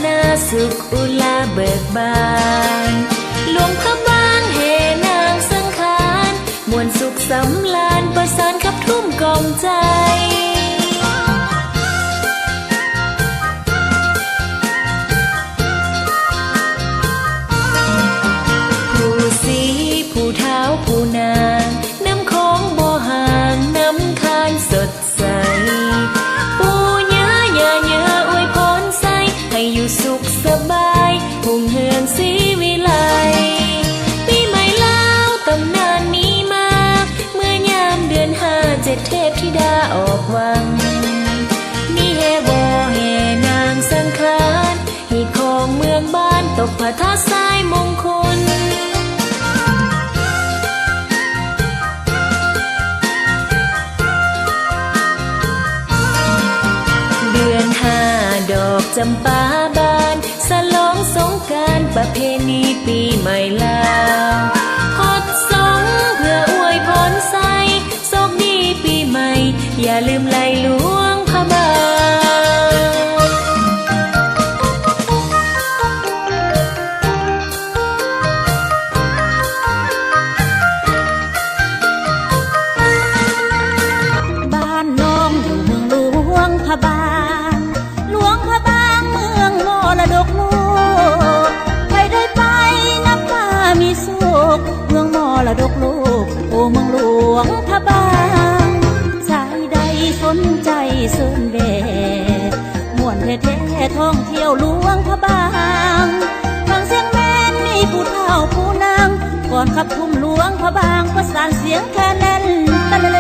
หน้าสุขอุลาเบิกบานหลวงพระบางเฮนางสังขารมวลสุขสำลานประสานขับทุ่มกล่อมใจผู้สีผู้เท้าผู้นางน้ำของบ่ห่างน้ำคานสดใสปูเนื้ออวยพรใสให้อยู่สุขสบายหุ่งเฮืองศรีวิไลปีใหม่แล้วตำนานมีมาเมื่อยามเดือนห้าเจ็ดเทพธิดาออกวังมีเฮวอเฮนางสังขารให้ของเมืองบ้านตกผาทาสายมงคลเดือนห้าดอกจำปาบานสลองสงกรานต์ประเพณีปีใหม่ลาวฮอดสงเพื่ออวยพรใสโชคดีปีใหม่อย่าลืมไหลหลวงพระบางบ้านน้องอยู่เมืองหลวงพระบางหลวงพระบางเมืองมรดกโลกใครได้ไปนับว่ามีสุขเมืองมรดกโลกโอ้เมืองหลวงพระบางชายใดสนใจเสินแวม่วนแท้ๆท่องเที่ยวหลวงพระบางฟังเสียงแม่นมีผู้เฒ่าผู้นางก่อนขับทุ่มหลวงพระบางประสานเสียงแค่นั้นตะเล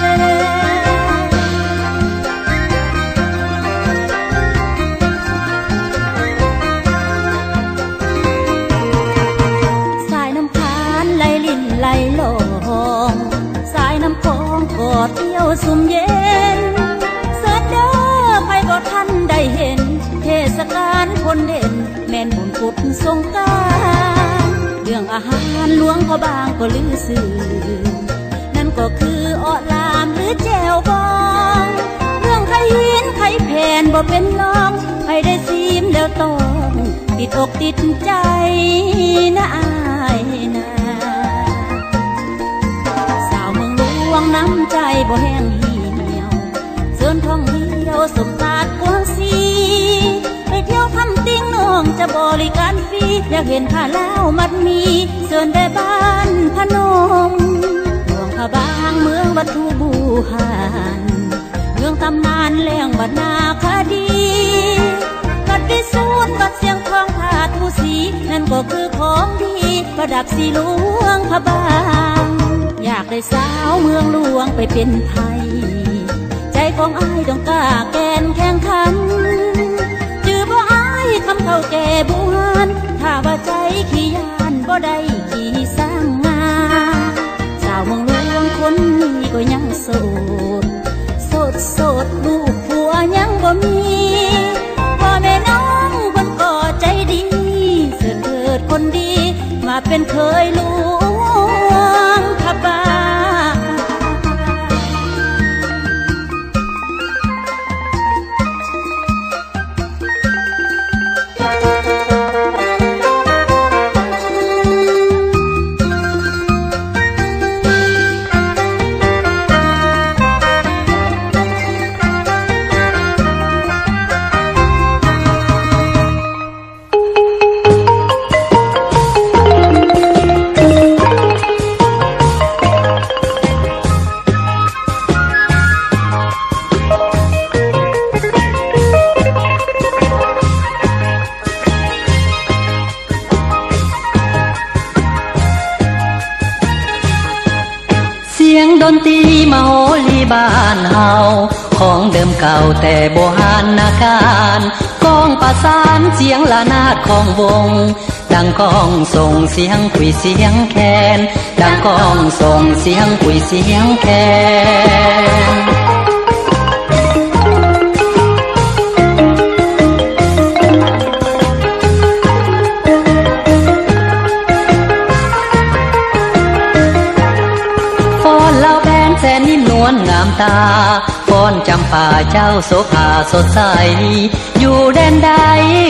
สายน้ำคานไหลลิ่นไหลลองสายน้ำคลองกอดเที่ยวสุ่มเย็นเสิร์ชเด้อใครก็ท่านได้เห็นเทศกาลคนเด่นแม่นบุญกุศลสงกรานต์เรื่องอาหารหลวงพระบางก็ลือสื่อนั่นก็คืออ้อลามหรือแจวบองเรื่องไข่หินไข่แผ่นบ่เป็นรองใครได้ซีมแล้วต้องติดอกติดใจนะอายนะสาวเมืองหลวงน้ำใจบ่แห้งเหี่ยวเชิญท่องเที่ยวสมตาดกวางสีไปเที่ยวทำติ้งน้องจะบริการฟรีอยากเห็นผ้าลาวมัดมีเชิญได้บ้านพนมหลวงพระบางเมืองวัตถุบูหานเมืองตำนานแหล่งบรรณาคดีวัดวิสูตรวัดเสียงทองผาทูสีนั่นก็คือของดีประดับสีหลวงพระบางอยากได้สาวเมืองหลวงไปเป็นไทยใจของอ้ายต้องกล้าแกนแข่งขันจือบ่อ้ายคำเท่าแก่บุหานถ้าว่าใจขี้ยานบ่ได้ขี้สร้างงานสาวเมืองหลวงคนนี้ก็ยังโสดลูกผัวยังบ่มีพ่อแม่น้องคนก็ใจดีเสิร์ชเถิดคนดีมาเป็นเคยหลวงพระบาง ดนตรีมาโหรีบ้านเฮาของเดิมเก่าแต่โบราณนาการกองประสานเสียงละนาดของวงดังก้องส่งเสียงคุยเสียงแคนดังก้องส่งเสียงคุยเสียงแคนแสนนิ่มนวลงามตาฟ้อนจำ ำป่าเจ้าโสภาสดใสอยู่แดนใด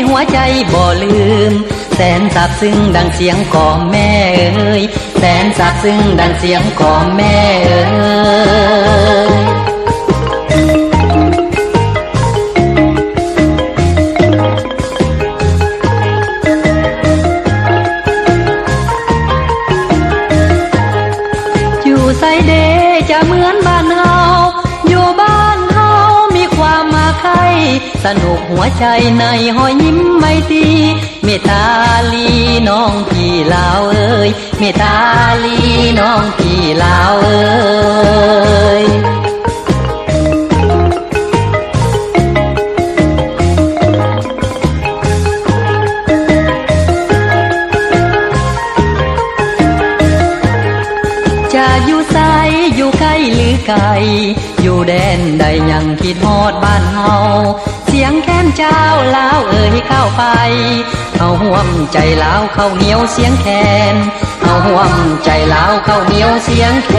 หัวใจบ่ลืมแสนซาบซึ้งดังเสียงของแม่เอ๋ยแสนซาบซึ้งดังเสียงของแม่เอ๋ยอยู่ไสเดจะเหมือนบ้านเฮาอยู่บ้านเฮามีความมาใครสนุกหัวใจในหอยยิ้มไม่ตีเมตาลีน้องพี่ลาวเอ้ยเมตาลีน้องพี่ลาวเอ้ยจะอยู่ไสอยู่ใกล้หรือไกลอยู่แดนใดยังคิดฮอดบ้านเฮาเสียงแค้นเจ้าลาวเอ่ยเข้าไปเอาห่วมใจลาวเข้าเหนียวเสียงแคนเอาห่วมใจลาวเข้าเหนียวเสียงแค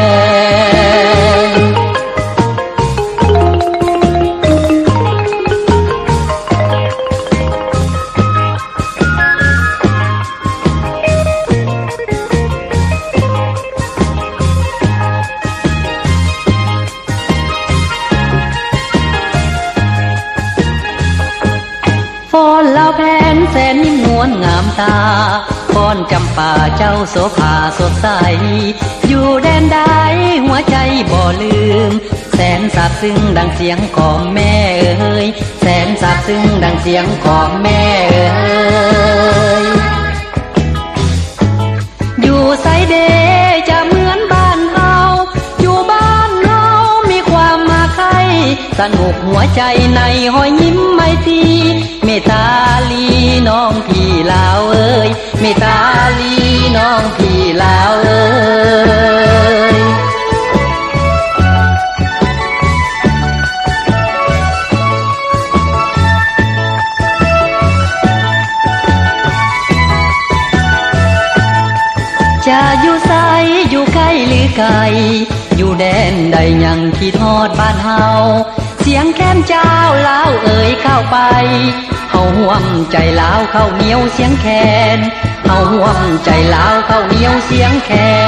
นฟ้อนลาวแผนแสนนิ่มนวลงามตาฟ้อนจำป่าเจ้าโสภาสดใสอยู่แดนใดหัวใจบ่ลืมแสนซาบซึ้งดังเสียงของแม่เอ๋ยแสนซาบซึ้งดังเสียงของแม่เอ๋ยอยู่ไสเดจะเหมือนบ้านเฮาอยู่บ้านเฮามีความมาใครสนุกหัวใจในหอยยิ้มไม่ตีเมตาลีน้องพี่ลาวเอ้ยเมตาลีน้องพี่ลาวเอ้ยจะอยู่ไสอยู่ใกล้หรือไกลอยู่แดนใดยังคิดฮอดบ้านเฮาเสียงแค้นเจ้าลาวเอ่ยเข้าไปเฮาห่วมใจลาวเข้าเหนียวเสียงแคนเฮาห่วมใจลาวเข้าเหนียวเสียงแคน